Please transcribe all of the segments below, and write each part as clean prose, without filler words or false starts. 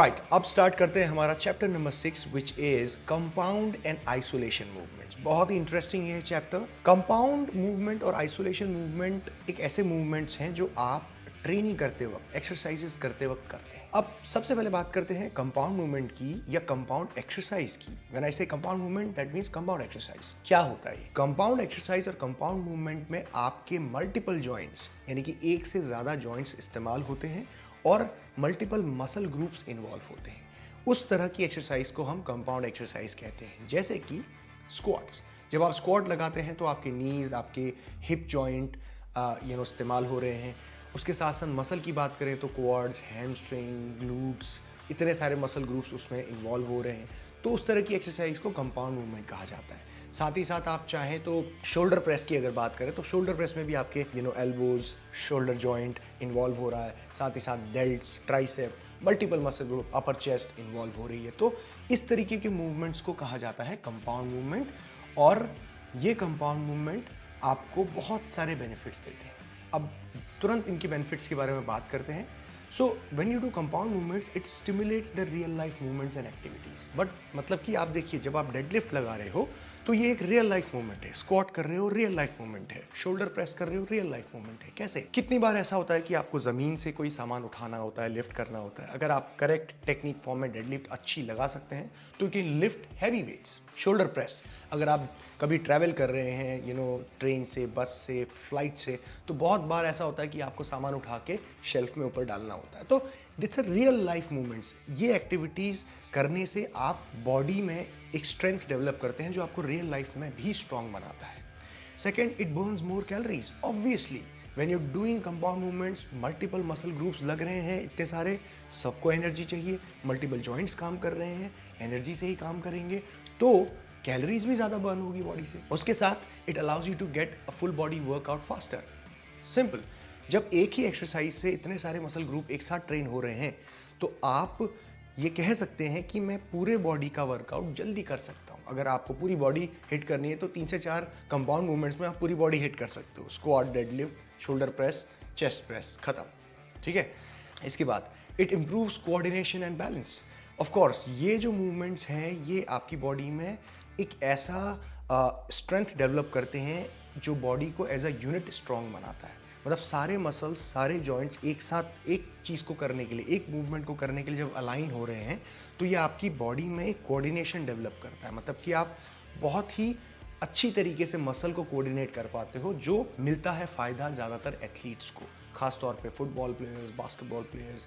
Right, अब start करते हैं हमारा chapter number 6 which is compound and isolation movements. बहुत ही इंटरेस्टिंग है चैप्टर। कंपाउंड मूवमेंट और आइसोलेशन मूवमेंट एक ऐसे मूवमेंट्स हैं जो आप ट्रेनिंग करते वक्त, एक्सरसाइजेस करते वक्त करते हैं। अब सबसे पहले बात करते हैं कंपाउंड मूवमेंट की या कंपाउंड एक्सरसाइज की। व्हेन आई से compound movement that means compound exercise. क्या होता है कंपाउंड एक्सरसाइज और कंपाउंड मूवमेंट में आपके मल्टीपल जॉइंट्स यानी कि एक से ज्यादा जॉइंट्स इस्तेमाल होते हैं और मल्टीपल मसल ग्रुप्स इन्वॉल्व होते हैं। उस तरह की एक्सरसाइज को हम कंपाउंड एक्सरसाइज कहते हैं, जैसे कि स्क्वाट्स। जब आप स्क्वाट लगाते हैं तो आपके नीज, आपके हिप जॉइंट इस्तेमाल हो रहे हैं। उसके साथ साथ मसल की बात करें तो क्वाड्स, हैमस्ट्रिंग, ग्लूट्स, इतने सारे मसल ग्रुप्स उसमें इन्वॉल्व हो रहे हैं। तो उस तरह की एक्सरसाइज को कंपाउंड मूवमेंट कहा जाता है। साथ ही साथ आप चाहें तो शोल्डर प्रेस की अगर बात करें तो शोल्डर प्रेस में भी आपके एल्बोज, शोल्डर जॉइंट इन्वॉल्व हो रहा है। साथ ही साथ delts, tricep, multiple muscle group, अपर चेस्ट इन्वॉल्व हो रही है। तो इस तरीके के मूवमेंट्स को कहा जाता है कंपाउंड मूवमेंट और ये कंपाउंड मूवमेंट आपको बहुत सारे बेनिफिट्स देते हैं। अब तुरंत इनके बेनिफिट्स के बारे में बात करते हैं। So when you do compound movements it stimulates the real life movements and activities. But मतलब कि आप देखिए, जब आप डेडलिफ्ट लगा रहे हो तो ये एक रियल लाइफ मूवमेंट है। स्क्वाट कर रहे हो, रियल लाइफ मूवमेंट है। शोल्डर प्रेस कर रहे हो, रियल लाइफ मूवमेंट है। कैसे? कितनी बार ऐसा होता है कि आपको जमीन से कोई सामान उठाना होता है, लिफ्ट करना होता है। अगर आप करेक्ट टेक्निक फॉर्म में डेडलिफ्ट अच्छी लगा सकते हैं तो you can lift heavy weights. Shoulder press, अगर आप कभी ट्रैवल कर रहे हैं ट्रेन से, बस से, फ्लाइट से, तो बहुत बार ऐसा होता है कि आपको सामान उठा के शेल्फ में ऊपर डालना होता है। तो that's a real life movements. ये एक्टिविटीज़ करने से आप बॉडी में एक स्ट्रेंथ डेवलप करते हैं जो आपको रियल लाइफ में भी स्ट्रांग बनाता है। Second, it Burns more calories. Obviously when you doing compound movements, multiple muscle groups लग रहे हैं, इतने सारे, सबको एनर्जी चाहिए। मल्टीपल जॉइंट्स काम कर रहे हैं, एनर्जी से ही काम करेंगे, तो कैलोरीज भी ज़्यादा बर्न होगी बॉडी से। उसके साथ it allows you to get a full body workout faster. Simple, जब एक ही एक्सरसाइज से इतने सारे मसल ग्रुप एक साथ ट्रेन हो रहे हैं तो आप ये कह सकते हैं कि मैं पूरे बॉडी का वर्कआउट जल्दी कर सकता हूँ। अगर आपको पूरी बॉडी हिट करनी है तो 3 से 4 कंपाउंड मूवमेंट्स में आप पूरी बॉडी हिट कर सकते हो। Squat, deadlift, shoulder press, chest press, खत्म। ठीक है। इसके बाद it improves coordination and balance. Of course ये जो मूवमेंट्स हैं ये आपकी बॉडी में एक ऐसा स्ट्रेंथ डेवलप करते हैं जो बॉडी को एज अ यूनिट स्ट्रांग बनाता है। मतलब सारे मसल्स, सारे जॉइंट्स एक साथ एक चीज़ को करने के लिए, एक मूवमेंट को करने के लिए जब अलाइन हो रहे हैं तो ये आपकी बॉडी में एक कोऑर्डिनेशन डेवलप करता है। मतलब कि आप बहुत ही अच्छी तरीके से मसल को कोऑर्डिनेट कर पाते हो, जो मिलता है फ़ायदा ज़्यादातर एथलीट्स को, खास तौर पे football players, basketball players,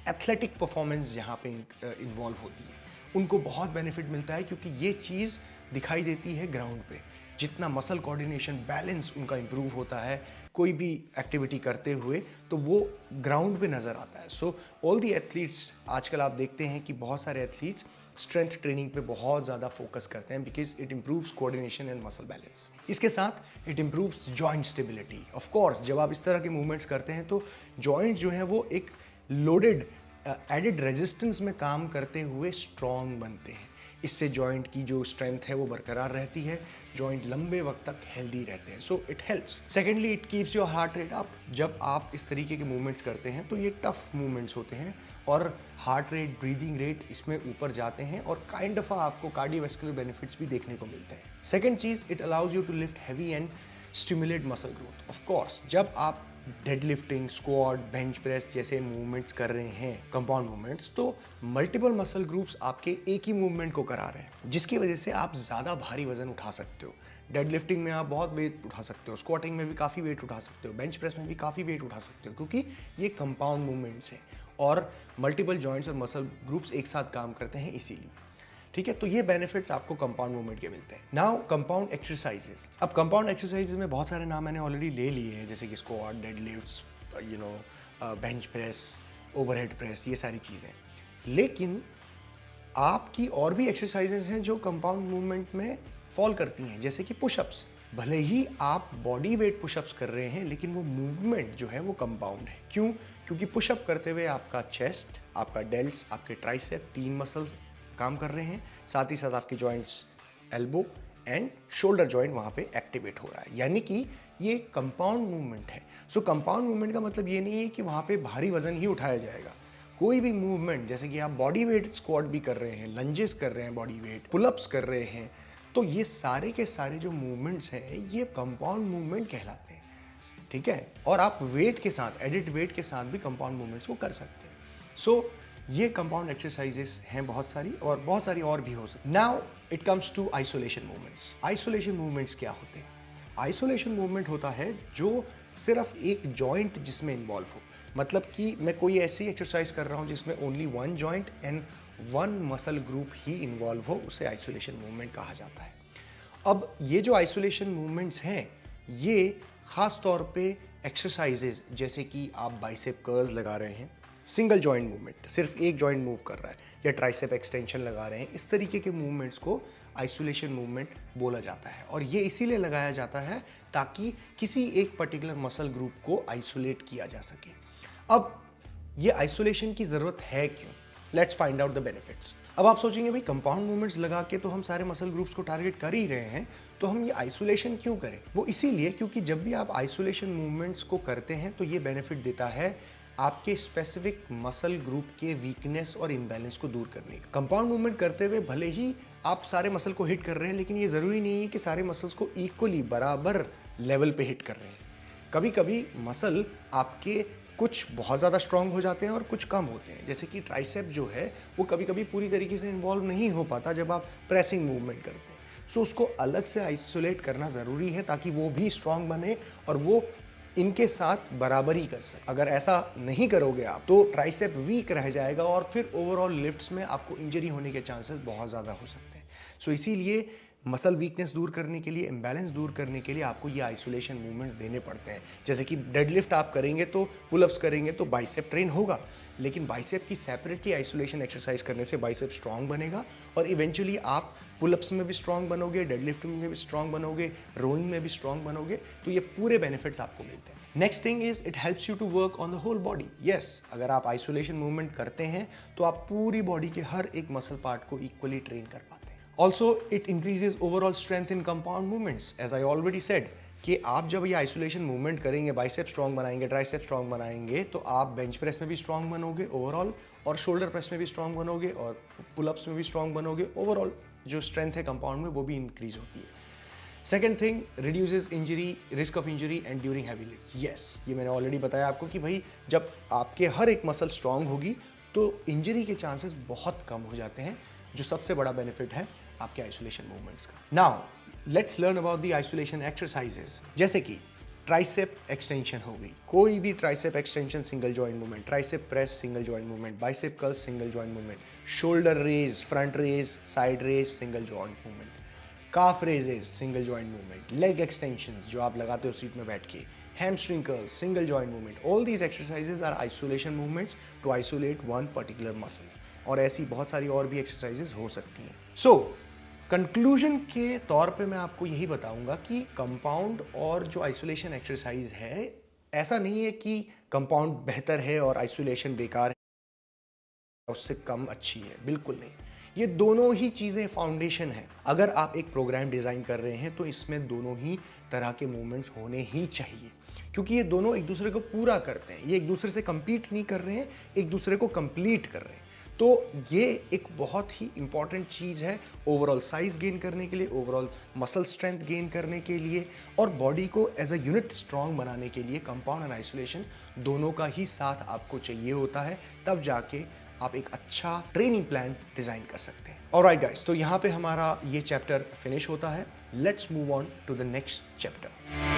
athletic performance जहाँ पे इन्वॉल्व होती है, उनको बहुत बेनिफिट मिलता है क्योंकि ये चीज़ दिखाई देती है ग्राउंड पे। जितना मसल कोऑर्डिनेशन, बैलेंस उनका इंप्रूव होता है कोई भी एक्टिविटी करते हुए, तो वो ग्राउंड पे नज़र आता है। सो ऑल दी एथलीट्स, आजकल आप देखते हैं कि बहुत सारे एथलीट्स स्ट्रेंथ ट्रेनिंग पे बहुत ज़्यादा फोकस करते हैं because it improves coordination and muscle balance. इसके साथ it improves joint stability. Of course जब आप इस तरह के मूवमेंट्स करते हैं तो जॉइंट जो है वो एक लोडेड एडिड रेजिस्टेंस में काम करते हुए स्ट्रॉन्ग बनते हैं। इससे जॉइंट की जो स्ट्रेंथ है वो बरकरार रहती है, जॉइंट लंबे वक्त तक हेल्दी रहते हैं। So it helps. Secondly, it keeps your heart rate up. जब आप इस तरीके के मूवमेंट्स करते हैं तो ये टफ मूवमेंट्स होते हैं और हार्ट रेट, ब्रीदिंग रेट इसमें ऊपर जाते हैं और काइंड ऑफ आपको कार्डियोवैस्कुलर बेनिफिट्स भी देखने को मिलते हैं। सेकेंड चीज़, it allows you to lift heavy and stimulate muscle growth. Of course जब आप डेडलिफ्टिंग, स्क्वाट, बेंच प्रेस जैसे मूवमेंट्स कर रहे हैं, कंपाउंड मूवमेंट्स, तो मल्टीपल मसल ग्रुप्स आपके एक ही मूवमेंट को करा रहे हैं, जिसकी वजह से आप ज़्यादा भारी वजन उठा सकते हो। डेडलिफ्टिंग में आप बहुत वेट उठा सकते हो, स्क्वाटिंग में भी काफ़ी वेट उठा सकते हो, बेंच प्रेस में भी काफ़ी वेट उठा सकते हो, क्योंकि ये कंपाउंड मूवमेंट्स हैं और मल्टीपल जॉइंट्स और मसल ग्रुप्स एक साथ काम करते हैं इसीलिए। ठीक है, तो ये बेनिफिट्स आपको कंपाउंड मूवमेंट के मिलते हैं। Now compound exercises. अब कंपाउंड एक्सरसाइजेस में बहुत सारे नाम मैंने ऑलरेडी ले लिए हैं, जैसे कि squat, deadlifts, bench press, overhead press, ये सारी चीज़ें। लेकिन आपकी और भी एक्सरसाइजेस हैं जो कंपाउंड मूवमेंट में फॉल करती हैं, जैसे कि पुशअप्स। भले ही आप बॉडी वेट पुशअप्स कर रहे हैं लेकिन वो मूवमेंट जो है वो कंपाउंड है। क्यों? क्योंकि पुशअप करते हुए आपका चेस्ट, आपका डेल्ट्स, आपके ट्राइसेप, 3 मसल्स काम कर रहे हैं। साथ ही साथ आपके joints, elbow and shoulder joint वहाँ पे एक्टिवेट हो रहा है, यानी कि ये कंपाउंड मूवमेंट है। सो कंपाउंड मूवमेंट का मतलब ये नहीं है कि वहाँ पे भारी वजन ही उठाया जाएगा। कोई भी मूवमेंट, जैसे कि आप बॉडी वेट स्क्वाट भी कर रहे हैं, लंजेस कर रहे हैं, बॉडी वेट पुलअप्स कर रहे हैं, तो ये सारे के सारे जो मूवमेंट्स हैं ये कंपाउंड मूवमेंट कहलाते हैं, ठीक है। और आप वेट के साथ, एडिड वेट के साथ भी कंपाउंड मूवमेंट्स को कर सकते हैं। सो ये कंपाउंड एक्सरसाइजेस हैं बहुत सारी, और बहुत सारी और भी हो सकती। Now it comes to isolation movements. Isolation movements क्या होते हैं? आइसोलेशन मूवमेंट होता है जो सिर्फ एक जॉइंट जिसमें इन्वॉल्व हो, मतलब कि मैं कोई ऐसी एक्सरसाइज कर रहा हूँ जिसमें only one joint and one muscle group he involve हो, उसे आइसोलेशन मूवमेंट कहा जाता है। अब ये जो आइसोलेशन मूवमेंट्स हैं ये खास तौर पे एक्सरसाइजेज, जैसे कि आप बाइसेप कर्ल्स लगा रहे हैं, सिंगल जॉइंट मूवमेंट, सिर्फ एक जॉइंट मूव कर रहा है, या ट्राइसेप एक्सटेंशन लगा रहे हैं, इस तरीके के मूवमेंट्स को आइसोलेशन मूवमेंट बोला जाता है। और ये इसीलिए लगाया जाता है ताकि किसी एक पर्टिकुलर मसल ग्रुप को आइसोलेट किया जा सके। अब ये आइसोलेशन की ज़रूरत है क्यों? Let's find out the benefits. अब आप सोचेंगे भाई कंपाउंड मूवमेंट्स लगा के तो हम सारे मसल ग्रुप्स को टारगेट कर ही रहे हैं, तो हम ये आइसोलेशन क्यों करें? वो इसीलिए क्योंकि जब भी आप आइसोलेशन मूवमेंट्स को करते हैं तो ये बेनिफिट देता है आपके स्पेसिफिक मसल ग्रुप के वीकनेस और इम्बैलेंस को दूर करने का। कंपाउंड मूवमेंट करते हुए भले ही आप सारे मसल को हिट कर रहे हैं, लेकिन ये ज़रूरी नहीं है कि सारे मसल्स को इक्वली बराबर लेवल पे हिट कर रहे हैं। कभी कभी मसल आपके कुछ बहुत ज़्यादा स्ट्रांग हो जाते हैं और कुछ कम होते हैं, जैसे कि ट्राइसेप जो है वो कभी कभी पूरी तरीके से इन्वॉल्व नहीं हो पाता जब आप प्रेसिंग मूवमेंट करते हैं। सो उसको अलग से आइसोलेट करना ज़रूरी है ताकि वो भी स्ट्रांग बने और वो इनके साथ बराबरी कर सके। अगर ऐसा नहीं करोगे आप तो ट्राइसेप वीक रह जाएगा और फिर ओवरऑल लिफ्ट्स में आपको इंजरी होने के चांसेस बहुत ज़्यादा हो सकते हैं। सो इसीलिए मसल वीकनेस दूर करने के लिए, इम्बैलेंस दूर करने के लिए आपको ये आइसोलेशन मूवमेंट्स देने पड़ते हैं। जैसे कि डेडलिफ्ट आप करेंगे तो पुलअप्स करेंगे तो बाइसेप ट्रेन होगा, लेकिन बाइसेप की सेपरेटली आइसोलेशन एक्सरसाइज करने से बाइसेप स्ट्रांग बनेगा और इवेंचुअली आप पुलअप्स में भी स्ट्रांग बनोगे, डेडलिफ्ट में भी स्ट्रांग बनोगे, रोइंग में भी स्ट्रांग बनोगे। तो ये पूरे बेनिफिट्स आपको मिलते हैं। Next thing is it helps you to work on the whole body. Yes, अगर आप आइसोलेशन मूवमेंट करते हैं तो आप पूरी बॉडी के हर एक मसल पार्ट को इक्वली ट्रेन कर पाते हैं। Also, it increases overall strength in compound movements. As I already said, कि आप जब ये आइसोलेशन मूवमेंट करेंगे, बाइसेप स्ट्रांग बनाएंगे, ट्राइसेप स्ट्रांग बनाएंगे, तो आप बेंच प्रेस में भी स्ट्रांग बनोगे ओवरऑल, और शोल्डर प्रेस में भी स्ट्रांग बनोगे, और पुलअप्स में भी स्ट्रांग बनोगे। ओवरऑल जो स्ट्रेंथ है कंपाउंड में वो भी इंक्रीज होती है। Second thing, reduces injury, risk of injury and during heavy lifts. Yes, ये मैंने ऑलरेडी बताया आपको कि भाई जब आपके हर एक मसल स्ट्रांग होगी तो इंजरी के चांसेस बहुत कम हो जाते हैं, जो सबसे बड़ा बेनिफिट है आपके आइसोलेशन मूवमेंट्स का। Now let's learn about the isolation exercises. जैसे कि ट्राइसेप एक्सटेंशन हो गई, कोई भी tricep extension single joint movement, tricep press single joint movement, bicep curl single joint movement, shoulder raise, front raise, side raise single joint movement, calf raises single joint movement, leg extension जो आप लगाते हो seat में बैठ के, hamstring curls, single joint movement. All these exercises are isolation movements to isolate one particular muscle. और ऐसी बहुत सारी और भी एक्सरसाइजेज हो सकती हैं। सो कंक्लूजन के तौर पे मैं आपको यही बताऊंगा कि कंपाउंड और जो आइसोलेशन एक्सरसाइज है, ऐसा नहीं है कि कंपाउंड बेहतर है और आइसोलेशन बेकार है, उससे कम अच्छी है, बिल्कुल नहीं। ये दोनों ही चीज़ें फाउंडेशन है। अगर आप एक प्रोग्राम डिज़ाइन कर रहे हैं तो इसमें दोनों ही तरह के मूवमेंट्स होने ही चाहिए, क्योंकि ये दोनों एक दूसरे को पूरा करते हैं। ये एक दूसरे से compete नहीं कर रहे हैं, एक दूसरे को कंप्लीट कर रहे हैं। तो ये एक बहुत ही इंपॉर्टेंट चीज़ है ओवरऑल साइज गेन करने के लिए, ओवरऑल मसल स्ट्रेंथ गेन करने के लिए, और बॉडी को एज अ यूनिट स्ट्रांग बनाने के लिए कंपाउंड एंड आइसोलेशन दोनों का ही साथ आपको चाहिए होता है। तब जाके आप एक अच्छा ट्रेनिंग प्लान डिज़ाइन कर सकते हैं। ऑलराइट गाइस, तो यहाँ पे हमारा ये चैप्टर फिनिश होता है। Let's move on to the next chapter.